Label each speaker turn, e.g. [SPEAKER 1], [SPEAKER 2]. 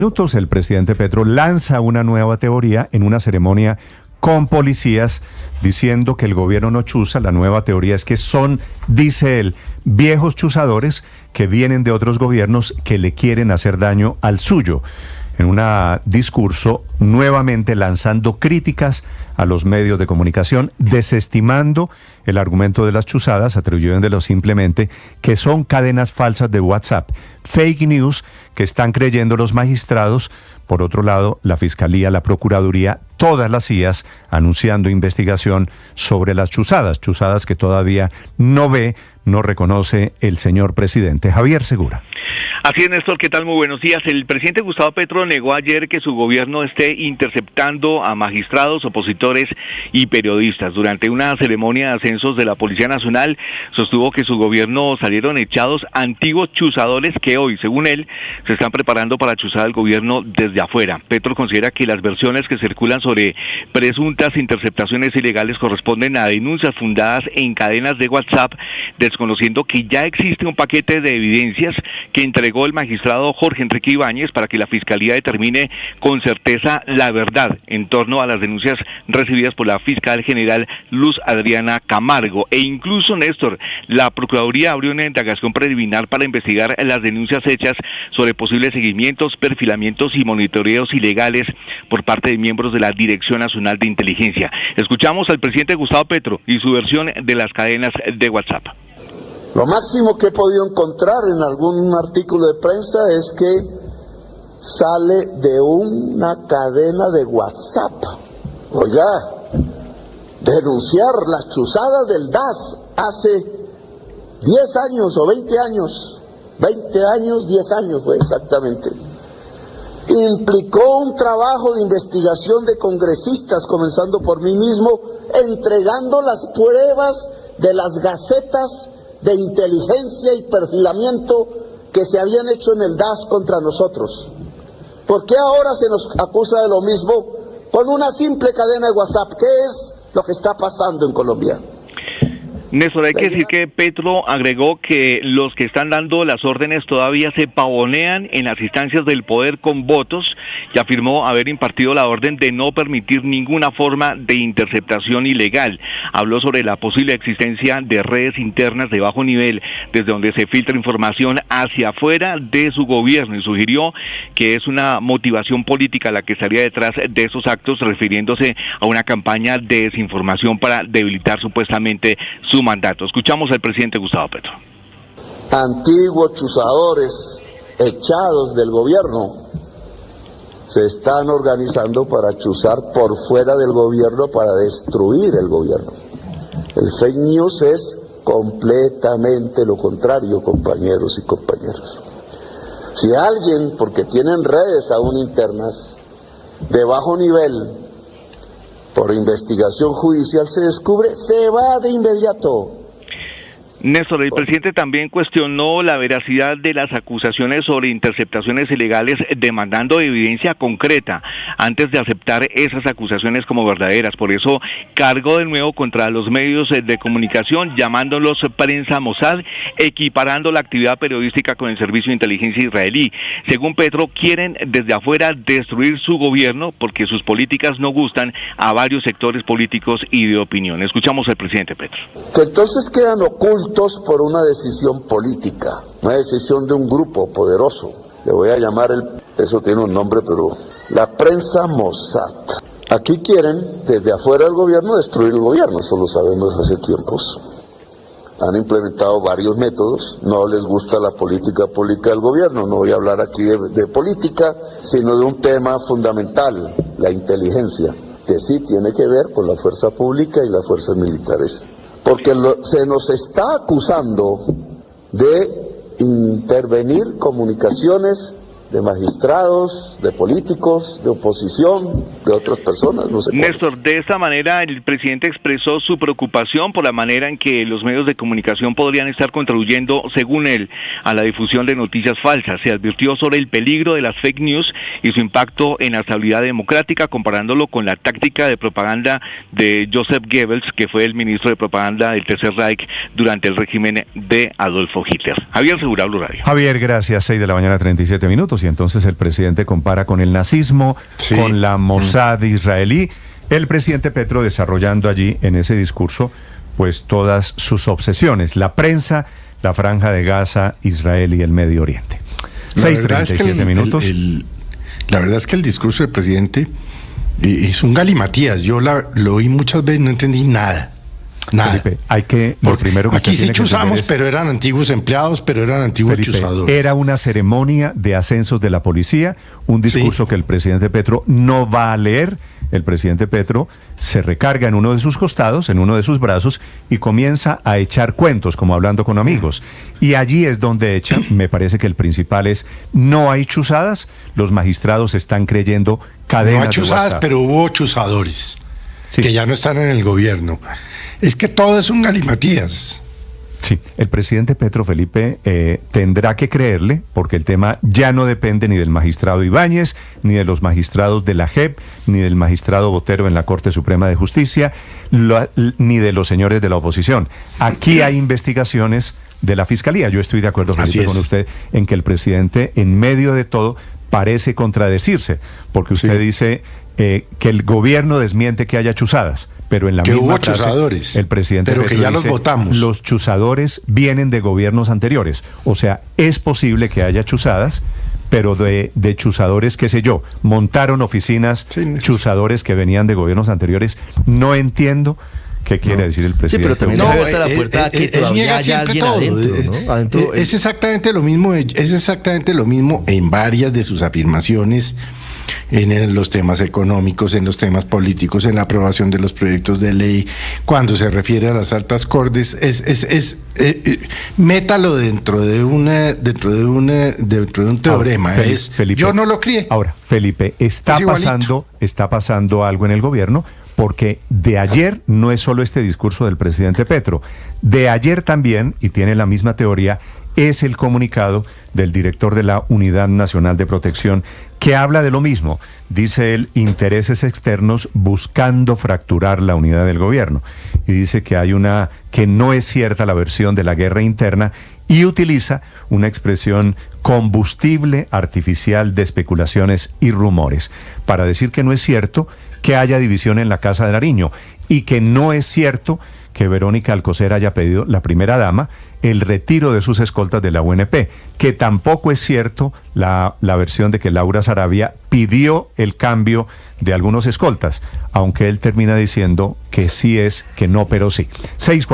[SPEAKER 1] Minutos, el presidente Petro lanza una nueva teoría en una ceremonia con policías diciendo que el gobierno no chuza. La nueva teoría es que son, dice él, viejos chuzadores que vienen de otros gobiernos que le quieren hacer daño al suyo. En un discurso nuevamente lanzando críticas a los medios de comunicación, desestimando el argumento de las chuzadas, atribuyéndolo simplemente que son cadenas falsas de WhatsApp, fake news que están creyendo los magistrados. Por otro lado, la Fiscalía, la Procuraduría, todas las CIAs anunciando investigación sobre las chuzadas que todavía no reconoce el señor presidente. Javier Segura.
[SPEAKER 2] Así es, Néstor, ¿qué tal? Muy buenos días. El presidente Gustavo Petro negó ayer que su gobierno esté interceptando a magistrados, opositores y periodistas. Durante una ceremonia de ascensos de la Policía Nacional, sostuvo que su gobierno salieron echados antiguos chuzadores que hoy, según él, se están preparando para chuzar al gobierno desde afuera. Petro considera que las versiones que circulan sobre presuntas interceptaciones ilegales corresponden a denuncias fundadas en cadenas de WhatsApp, desconociendo que ya existe un paquete de evidencias que entregó el magistrado Jorge Enrique Ibáñez para que la Fiscalía determine con certeza la verdad en torno a las denuncias recibidas por la fiscal general Luz Adriana Camargo. E incluso, Néstor, la Procuraduría abrió una indagación preliminar para investigar las denuncias hechas sobre posibles seguimientos, perfilamientos y monitoreos ilegales por parte de miembros de la Dirección Nacional de Inteligencia. Escuchamos al presidente Gustavo Petro y su versión de las cadenas de WhatsApp.
[SPEAKER 3] Lo máximo que he podido encontrar en algún artículo de prensa es que sale de una cadena de WhatsApp. Oiga, denunciar las chuzadas del DAS hace 10 años o 20 años, 10 años fue exactamente. Implicó un trabajo de investigación de congresistas, comenzando por mí mismo, entregando las pruebas de las gacetas de inteligencia y perfilamiento que se habían hecho en el DAS contra nosotros. ¿Por qué ahora se nos acusa de lo mismo con una simple cadena de WhatsApp? ¿Qué es lo que está pasando en Colombia?
[SPEAKER 2] Néstor, hay que decir que Petro agregó que los que están dando las órdenes todavía se pavonean en las instancias del poder con votos y afirmó haber impartido la orden de no permitir ninguna forma de interceptación ilegal. Habló sobre la posible existencia de redes internas de bajo nivel desde donde se filtra información hacia afuera de su gobierno y sugirió que es una motivación política la que estaría detrás de esos actos, refiriéndose a una campaña de desinformación para debilitar supuestamente su mandato. Escuchamos al presidente Gustavo Petro.
[SPEAKER 3] Antiguos chuzadores echados del gobierno se están organizando para chuzar por fuera del gobierno, para destruir el gobierno. El fake news es completamente lo contrario, compañeros y compañeras. Si alguien, porque tienen redes aún internas de bajo nivel, por investigación judicial se descubre, se va de inmediato.
[SPEAKER 2] Néstor, el presidente también cuestionó la veracidad de las acusaciones sobre interceptaciones ilegales, demandando evidencia concreta antes de aceptar esas acusaciones como verdaderas. Por eso cargó de nuevo contra los medios de comunicación, llamándolos prensa Mossad, equiparando la actividad periodística con el servicio de inteligencia israelí. Según Petro, quieren desde afuera destruir su gobierno porque sus políticas no gustan a varios sectores políticos y de opinión. Escuchamos al presidente Petro.
[SPEAKER 3] Que entonces quedan ocultos por una decisión política, una decisión de un grupo poderoso. Le voy a llamar, eso tiene un nombre, pero la prensa Mossad. Aquí quieren, desde afuera del gobierno, destruir el gobierno, eso lo sabemos hace tiempos. Han implementado varios métodos, no les gusta la política pública del gobierno. No voy a hablar aquí de política, sino de un tema fundamental, la inteligencia, que sí tiene que ver con la fuerza pública y las fuerzas militares. Porque se nos está acusando de intervenir comunicaciones de magistrados, de políticos, de oposición, de otras personas, no sé.
[SPEAKER 2] Néstor, de esta manera el presidente expresó su preocupación por la manera en que los medios de comunicación podrían estar contribuyendo, según él, a la difusión de noticias falsas. Se advirtió sobre el peligro de las fake news y su impacto en la estabilidad democrática, comparándolo con la táctica de propaganda de Joseph Goebbels, que fue el ministro de propaganda del Tercer Reich durante el régimen de Adolfo Hitler. Javier Segura, Blue Radio.
[SPEAKER 1] Javier, gracias. 6:37 a.m. y entonces el presidente compara con el nazismo,
[SPEAKER 4] Sí.
[SPEAKER 1] con la Mossad israelí. El presidente Petro desarrollando allí en ese discurso pues todas sus obsesiones, la prensa, la Franja de Gaza, Israel y el Medio Oriente.
[SPEAKER 4] La verdad es que
[SPEAKER 1] 6:37 minutos.
[SPEAKER 4] La verdad es que el discurso del presidente es un galimatías. Yo lo oí muchas veces, no entendí nada. Nada.
[SPEAKER 1] Felipe, lo
[SPEAKER 4] Porque
[SPEAKER 1] primero que
[SPEAKER 4] aquí
[SPEAKER 1] usted
[SPEAKER 4] sí
[SPEAKER 1] tiene que entender
[SPEAKER 4] chuzamos,
[SPEAKER 1] es,
[SPEAKER 4] pero eran antiguos empleados, pero eran antiguos
[SPEAKER 1] Felipe,
[SPEAKER 4] chuzadores.
[SPEAKER 1] era una ceremonia de ascensos de la policía, un discurso
[SPEAKER 4] Sí.
[SPEAKER 1] que el presidente Petro no va a leer. El presidente Petro se recarga en uno de sus costados, en uno de sus brazos, y comienza a echar cuentos, como hablando con amigos. Y allí es donde echa, me parece que el principal es, no hay chuzadas, los magistrados están creyendo cadenas
[SPEAKER 4] No hay
[SPEAKER 1] de
[SPEAKER 4] chuzadas,
[SPEAKER 1] WhatsApp.
[SPEAKER 4] pero hubo chuzadores
[SPEAKER 1] Sí.
[SPEAKER 4] que ya no están en el gobierno. Es que todo es un galimatías.
[SPEAKER 1] Sí, el presidente Petro, Felipe, tendrá que creerle, porque el tema ya no depende ni del magistrado Ibáñez, ni de los magistrados de la JEP, ni del magistrado Botero en la Corte Suprema de Justicia, ni de los señores de la oposición. Aquí hay investigaciones de la Fiscalía. Yo estoy de acuerdo,
[SPEAKER 4] Así
[SPEAKER 1] Felipe,
[SPEAKER 4] es.
[SPEAKER 1] con usted en que el presidente, en medio de todo, parece contradecirse, porque usted
[SPEAKER 4] Sí.
[SPEAKER 1] dice que el gobierno desmiente que haya chuzadas, pero en la
[SPEAKER 4] Que
[SPEAKER 1] misma
[SPEAKER 4] hubo
[SPEAKER 1] frase,
[SPEAKER 4] chuzadores,
[SPEAKER 1] el presidente
[SPEAKER 4] pero que
[SPEAKER 1] Petro
[SPEAKER 4] ya los
[SPEAKER 1] dice,
[SPEAKER 4] votamos.
[SPEAKER 1] los chuzadores vienen de gobiernos anteriores. O sea, es posible que haya chuzadas, pero de chuzadores, qué sé yo, montaron oficinas,
[SPEAKER 4] Sí, Néstor.
[SPEAKER 1] chuzadores que venían de gobiernos anteriores. No entiendo qué quiere decir el
[SPEAKER 5] Sí,
[SPEAKER 1] presidente.
[SPEAKER 5] pero también
[SPEAKER 4] No,
[SPEAKER 5] deja abierta la puerta a que
[SPEAKER 4] él
[SPEAKER 5] todavía
[SPEAKER 4] niega
[SPEAKER 5] haya
[SPEAKER 4] siempre
[SPEAKER 5] alguien
[SPEAKER 4] todo.
[SPEAKER 5] adentro, ¿no? Adentro,
[SPEAKER 4] Es exactamente lo mismo. Es exactamente lo mismo en varias de sus afirmaciones, en los temas económicos, en los temas políticos, en la aprobación de los proyectos de ley. Cuando se refiere a las altas cortes, métalo dentro de un teorema.
[SPEAKER 1] Ahora, Felipe,
[SPEAKER 4] Yo no lo crié.
[SPEAKER 1] Ahora, Felipe, está
[SPEAKER 4] Es igualito.
[SPEAKER 1] pasando algo en el gobierno, porque de ayer no es solo este discurso del presidente Petro, de ayer también, y tiene la misma teoría, es el comunicado del director de la Unidad Nacional de Protección, que habla de lo mismo. Dice él, intereses externos buscando fracturar la unidad del gobierno. Y dice que no es cierta la versión de la guerra interna, y utiliza una expresión combustible artificial de especulaciones y rumores, para decir que no es cierto que haya división en la Casa de Nariño, y que no es cierto que Verónica Alcocer haya pedido, la primera dama, el retiro de sus escoltas de la UNP, que tampoco es cierto la versión de que Laura Sarabia pidió el cambio de algunos escoltas, aunque él termina diciendo que sí es, que no, pero sí. 6:40